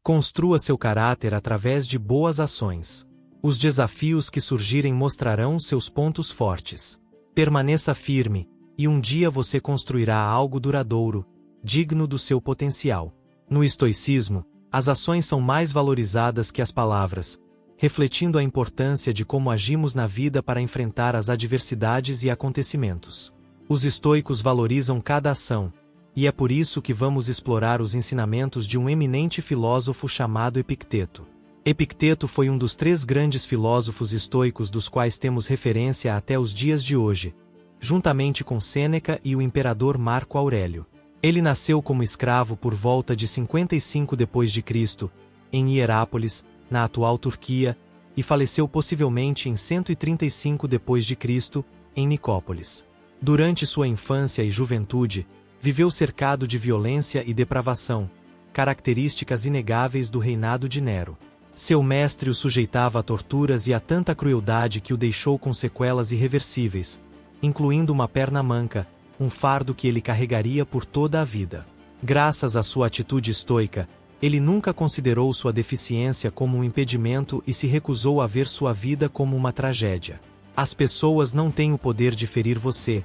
Construa seu caráter através de boas ações. Os desafios que surgirem mostrarão seus pontos fortes. Permaneça firme, e um dia você construirá algo duradouro, digno do seu potencial. No estoicismo, as ações são mais valorizadas que as palavras, refletindo a importância de como agimos na vida para enfrentar as adversidades e acontecimentos. Os estoicos valorizam cada ação, e é por isso que vamos explorar os ensinamentos de um eminente filósofo chamado Epicteto. Epicteto foi um dos 3 grandes filósofos estoicos dos quais temos referência até os dias de hoje, juntamente com Sêneca e o imperador Marco Aurélio. Ele nasceu como escravo por volta de 55 d.C., em Hierápolis, na atual Turquia, e faleceu possivelmente em 135 d.C., em Nicópolis. Durante sua infância e juventude, viveu cercado de violência e depravação, características inegáveis do reinado de Nero. Seu mestre o sujeitava a torturas e a tanta crueldade que o deixou com sequelas irreversíveis, incluindo uma perna manca, um fardo que ele carregaria por toda a vida. Graças à sua atitude estoica, ele nunca considerou sua deficiência como um impedimento e se recusou a ver sua vida como uma tragédia. As pessoas não têm o poder de ferir você,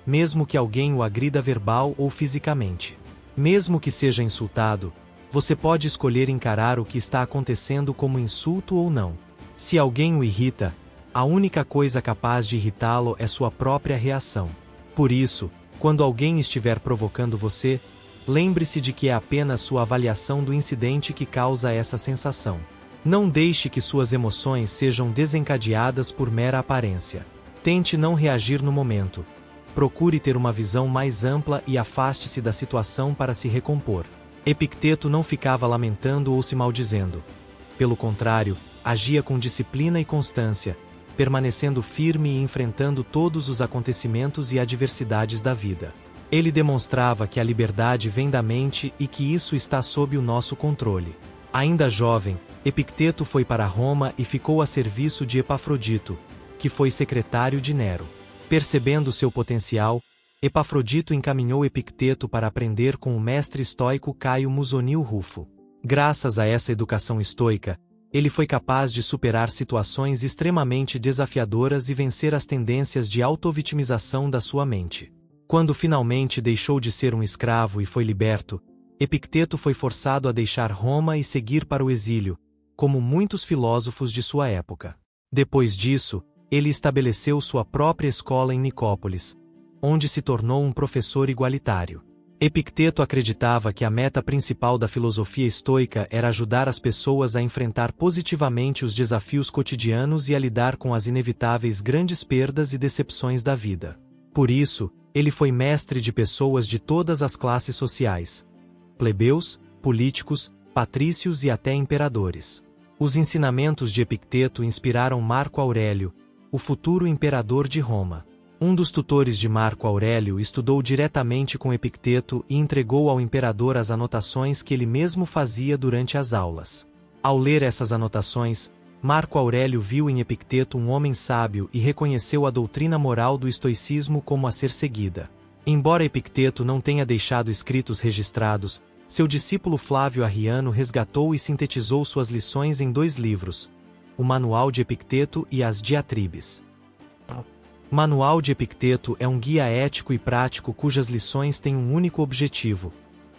mesmo que alguém o agrida verbal ou fisicamente. Mesmo que seja insultado, você pode escolher encarar o que está acontecendo como insulto ou não. Se alguém o irrita, a única coisa capaz de irritá-lo é sua própria reação. Por isso, quando alguém estiver provocando você, lembre-se de que é apenas sua avaliação do incidente que causa essa sensação. Não deixe que suas emoções sejam desencadeadas por mera aparência. Tente não reagir no momento. Procure ter uma visão mais ampla e afaste-se da situação para se recompor. Epicteto não ficava lamentando ou se maldizendo. Pelo contrário, agia com disciplina e constância, permanecendo firme e enfrentando todos os acontecimentos e adversidades da vida. Ele demonstrava que a liberdade vem da mente e que isso está sob o nosso controle. Ainda jovem, Epicteto foi para Roma e ficou a serviço de Epafrodito, que foi secretário de Nero. Percebendo seu potencial, Epafrodito encaminhou Epicteto para aprender com o mestre estoico Caio Musonio Rufo. Graças a essa educação estoica, ele foi capaz de superar situações extremamente desafiadoras e vencer as tendências de autovitimização da sua mente. Quando finalmente deixou de ser um escravo e foi liberto, Epicteto foi forçado a deixar Roma e seguir para o exílio, como muitos filósofos de sua época. Depois disso, ele estabeleceu sua própria escola em Nicópolis, onde se tornou um professor igualitário. Epicteto acreditava que a meta principal da filosofia estoica era ajudar as pessoas a enfrentar positivamente os desafios cotidianos e a lidar com as inevitáveis grandes perdas e decepções da vida. Por isso, ele foi mestre de pessoas de todas as classes sociais: plebeus, políticos, patrícios e até imperadores. Os ensinamentos de Epicteto inspiraram Marco Aurélio, o futuro imperador de Roma. Um dos tutores de Marco Aurélio estudou diretamente com Epicteto e entregou ao imperador as anotações que ele mesmo fazia durante as aulas. Ao ler essas anotações, Marco Aurélio viu em Epicteto um homem sábio e reconheceu a doutrina moral do estoicismo como a ser seguida. Embora Epicteto não tenha deixado escritos registrados, seu discípulo Flávio Arriano resgatou e sintetizou suas lições em 2 livros: o Manual de Epicteto e as Diatribes. O Manual de Epicteto é um guia ético e prático cujas lições têm um único objetivo: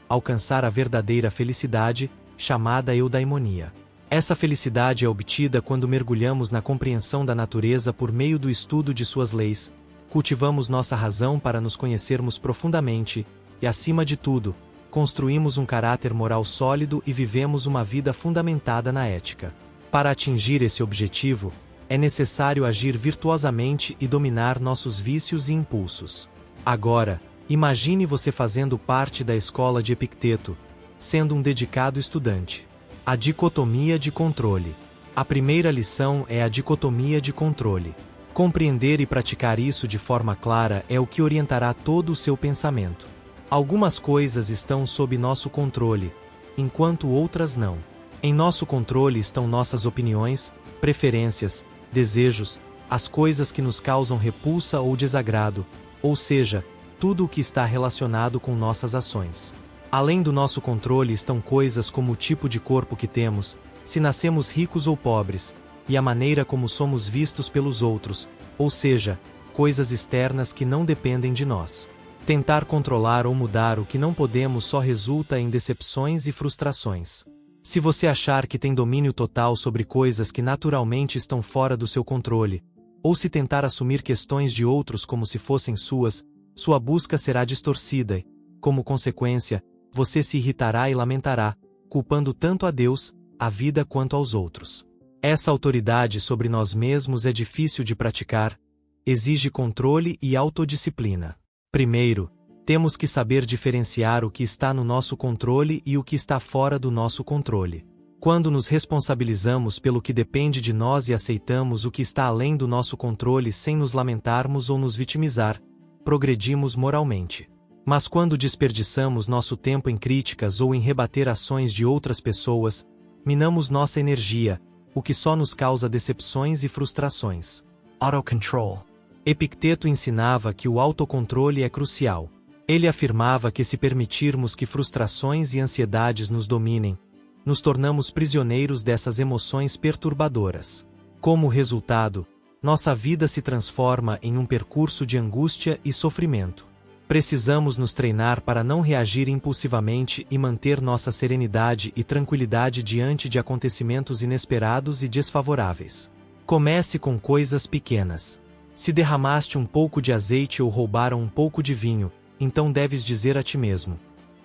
alcançar a verdadeira felicidade, chamada eudaimonia. Essa felicidade é obtida quando mergulhamos na compreensão da natureza por meio do estudo de suas leis, cultivamos nossa razão para nos conhecermos profundamente, e, acima de tudo, construímos um caráter moral sólido e vivemos uma vida fundamentada na ética. Para atingir esse objetivo, é necessário agir virtuosamente e dominar nossos vícios e impulsos. Agora, imagine você fazendo parte da escola de Epicteto, sendo um dedicado estudante. A dicotomia de controle. A primeira lição é a dicotomia de controle. Compreender e praticar isso de forma clara é o que orientará todo o seu pensamento. Algumas coisas estão sob nosso controle, enquanto outras não. Em nosso controle estão nossas opiniões, preferências, desejos, as coisas que nos causam repulsa ou desagrado, ou seja, tudo o que está relacionado com nossas ações. Além do nosso controle estão coisas como o tipo de corpo que temos, se nascemos ricos ou pobres, e a maneira como somos vistos pelos outros, ou seja, coisas externas que não dependem de nós. Tentar controlar ou mudar o que não podemos só resulta em decepções e frustrações. Se você achar que tem domínio total sobre coisas que naturalmente estão fora do seu controle, ou se tentar assumir questões de outros como se fossem suas, sua busca será distorcida e, como consequência, você se irritará e lamentará, culpando tanto a Deus, a vida quanto aos outros. Essa autoridade sobre nós mesmos é difícil de praticar, exige controle e autodisciplina. Primeiro, temos que saber diferenciar o que está no nosso controle e o que está fora do nosso controle. Quando nos responsabilizamos pelo que depende de nós e aceitamos o que está além do nosso controle sem nos lamentarmos ou nos vitimizar, progredimos moralmente. Mas quando desperdiçamos nosso tempo em críticas ou em rebater ações de outras pessoas, minamos nossa energia, o que só nos causa decepções e frustrações. Autocontrol. Epicteto ensinava que o autocontrole é crucial. Ele afirmava que se permitirmos que frustrações e ansiedades nos dominem, nos tornamos prisioneiros dessas emoções perturbadoras. Como resultado, nossa vida se transforma em um percurso de angústia e sofrimento. Precisamos nos treinar para não reagir impulsivamente e manter nossa serenidade e tranquilidade diante de acontecimentos inesperados e desfavoráveis. Comece com coisas pequenas. Se derramaste um pouco de azeite ou roubaram um pouco de vinho, então deves dizer a ti mesmo: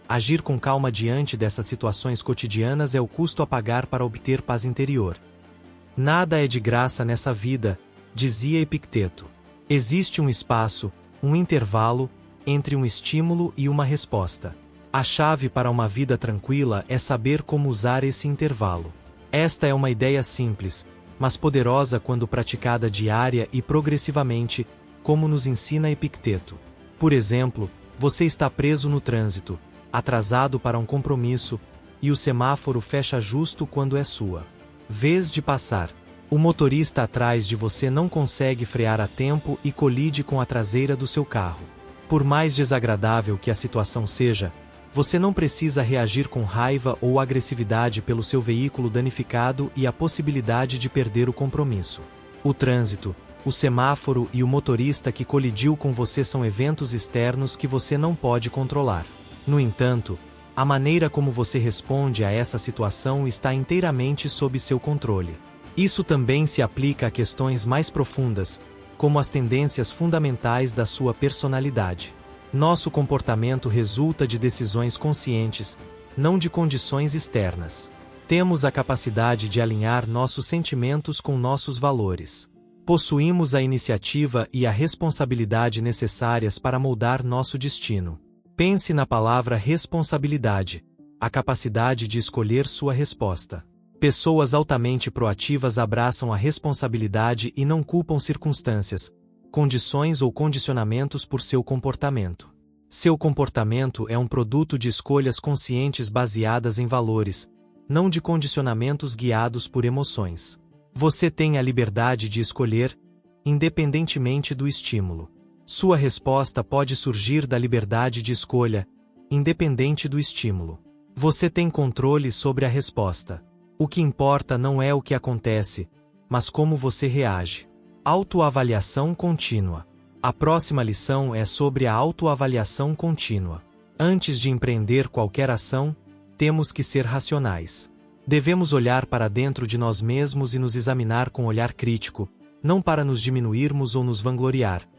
agir com calma diante dessas situações cotidianas é o custo a pagar para obter paz interior. Nada é de graça nessa vida, dizia Epicteto. Existe um espaço, um intervalo, entre um estímulo e uma resposta. A chave para uma vida tranquila é saber como usar esse intervalo. Esta é uma ideia simples, mas poderosa quando praticada diária e progressivamente, como nos ensina Epicteto. Por exemplo, você está preso no trânsito, atrasado para um compromisso, e o semáforo fecha justo quando é sua vez de passar. O motorista atrás de você não consegue frear a tempo e colide com a traseira do seu carro. Por mais desagradável que a situação seja, você não precisa reagir com raiva ou agressividade pelo seu veículo danificado e a possibilidade de perder o compromisso. O trânsito, o semáforo e o motorista que colidiu com você são eventos externos que você não pode controlar. No entanto, a maneira como você responde a essa situação está inteiramente sob seu controle. Isso também se aplica a questões mais profundas, como as tendências fundamentais da sua personalidade. Nosso comportamento resulta de decisões conscientes, não de condições externas. Temos a capacidade de alinhar nossos sentimentos com nossos valores. Possuímos a iniciativa e a responsabilidade necessárias para moldar nosso destino. Pense na palavra responsabilidade, a capacidade de escolher sua resposta. Pessoas altamente proativas abraçam a responsabilidade e não culpam circunstâncias, condições ou condicionamentos por seu comportamento. Seu comportamento é um produto de escolhas conscientes baseadas em valores, não de condicionamentos guiados por emoções. Você tem a liberdade de escolher, independentemente do estímulo. Sua resposta pode surgir da liberdade de escolha, independente do estímulo. Você tem controle sobre a resposta. O que importa não é o que acontece, mas como você reage. Autoavaliação contínua. A próxima lição é sobre a autoavaliação contínua. Antes de empreender qualquer ação, temos que ser racionais. Devemos olhar para dentro de nós mesmos e nos examinar com olhar crítico, não para nos diminuirmos ou nos vangloriar,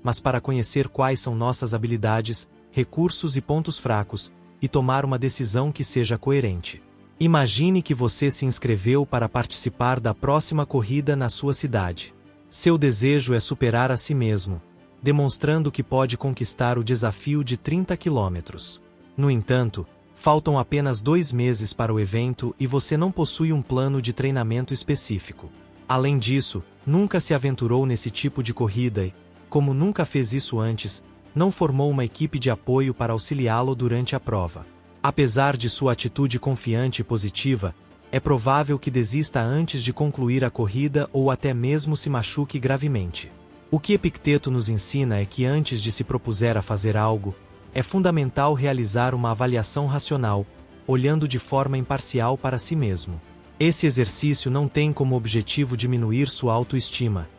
mas para conhecer quais são nossas habilidades, recursos e pontos fracos, e tomar uma decisão que seja coerente. Imagine que você se inscreveu para participar da próxima corrida na sua cidade. Seu desejo é superar a si mesmo, demonstrando que pode conquistar o desafio de 30 quilômetros. No entanto, faltam apenas 2 meses para o evento e você não possui um plano de treinamento específico. Além disso, nunca se aventurou nesse tipo de corrida e, como nunca fez isso antes, não formou uma equipe de apoio para auxiliá-lo durante a prova. Apesar de sua atitude confiante e positiva, é provável que desista antes de concluir a corrida ou até mesmo se machuque gravemente. O que Epicteto nos ensina é que antes de se propuser a fazer algo, é fundamental realizar uma avaliação racional, olhando de forma imparcial para si mesmo. Esse exercício não tem como objetivo diminuir sua autoestima,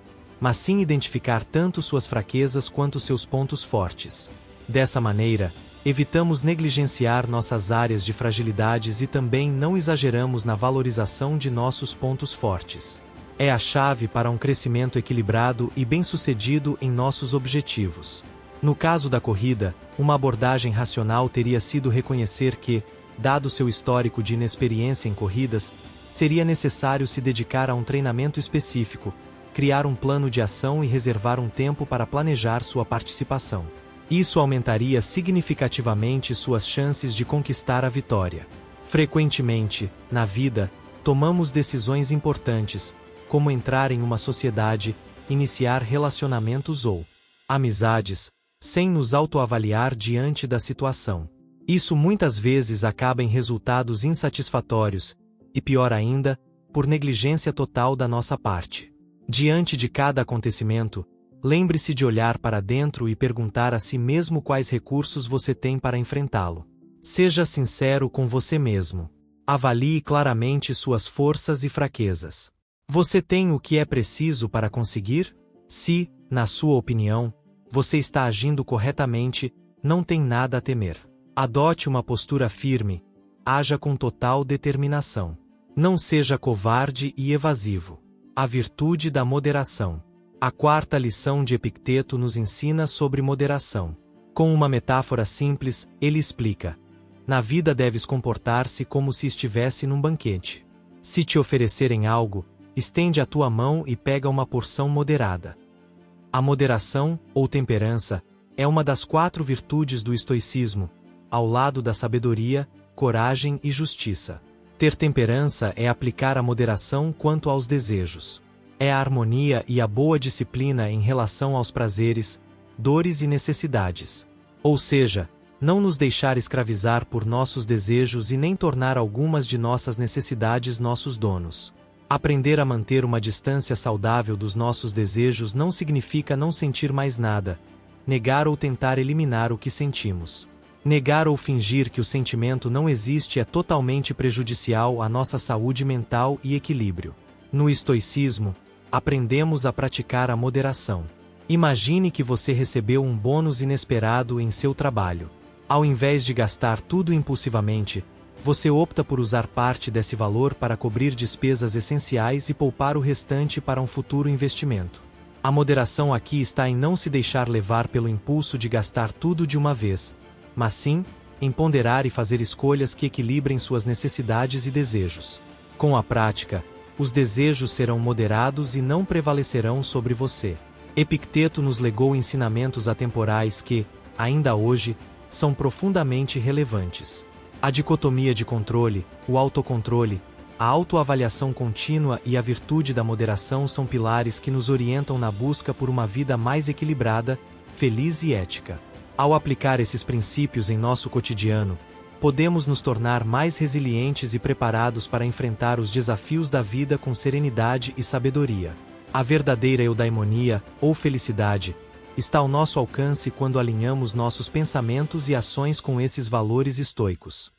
mas sim identificar tanto suas fraquezas quanto seus pontos fortes. Dessa maneira, evitamos negligenciar nossas áreas de fragilidades e também não exageramos na valorização de nossos pontos fortes. É a chave para um crescimento equilibrado e bem-sucedido em nossos objetivos. No caso da corrida, uma abordagem racional teria sido reconhecer que, dado seu histórico de inexperiência em corridas, seria necessário se dedicar a um treinamento específico, criar um plano de ação e reservar um tempo para planejar sua participação. Isso aumentaria significativamente suas chances de conquistar a vitória. Frequentemente, na vida, tomamos decisões importantes, como entrar em uma sociedade, iniciar relacionamentos ou amizades, sem nos autoavaliar diante da situação. Isso muitas vezes acaba em resultados insatisfatórios, e pior ainda, por negligência total da nossa parte. Diante de cada acontecimento, lembre-se de olhar para dentro e perguntar a si mesmo quais recursos você tem para enfrentá-lo. Seja sincero com você mesmo. Avalie claramente suas forças e fraquezas. Você tem o que é preciso para conseguir? Se, na sua opinião, você está agindo corretamente, não tem nada a temer. Adote uma postura firme, haja com total determinação. Não seja covarde e evasivo. A virtude da moderação. A quarta lição de Epicteto nos ensina sobre moderação. Com uma metáfora simples, ele explica: na vida deves comportar-se como se estivesse num banquete. Se te oferecerem algo, estende a tua mão e pega uma porção moderada. A moderação, ou temperança, é uma das 4 virtudes do estoicismo, ao lado da sabedoria, coragem e justiça. Ter temperança é aplicar a moderação quanto aos desejos. É a harmonia e a boa disciplina em relação aos prazeres, dores e necessidades. Ou seja, não nos deixar escravizar por nossos desejos e nem tornar algumas de nossas necessidades nossos donos. Aprender a manter uma distância saudável dos nossos desejos não significa não sentir mais nada, negar ou tentar eliminar o que sentimos. Negar ou fingir que o sentimento não existe é totalmente prejudicial à nossa saúde mental e equilíbrio. No estoicismo, aprendemos a praticar a moderação. Imagine que você recebeu um bônus inesperado em seu trabalho. Ao invés de gastar tudo impulsivamente, você opta por usar parte desse valor para cobrir despesas essenciais e poupar o restante para um futuro investimento. A moderação aqui está em não se deixar levar pelo impulso de gastar tudo de uma vez, mas sim, em ponderar e fazer escolhas que equilibrem suas necessidades e desejos. Com a prática, os desejos serão moderados e não prevalecerão sobre você. Epicteto nos legou ensinamentos atemporais que, ainda hoje, são profundamente relevantes. A dicotomia de controle, o autocontrole, a autoavaliação contínua e a virtude da moderação são pilares que nos orientam na busca por uma vida mais equilibrada, feliz e ética. Ao aplicar esses princípios em nosso cotidiano, podemos nos tornar mais resilientes e preparados para enfrentar os desafios da vida com serenidade e sabedoria. A verdadeira eudaimonia, ou felicidade, está ao nosso alcance quando alinhamos nossos pensamentos e ações com esses valores estoicos.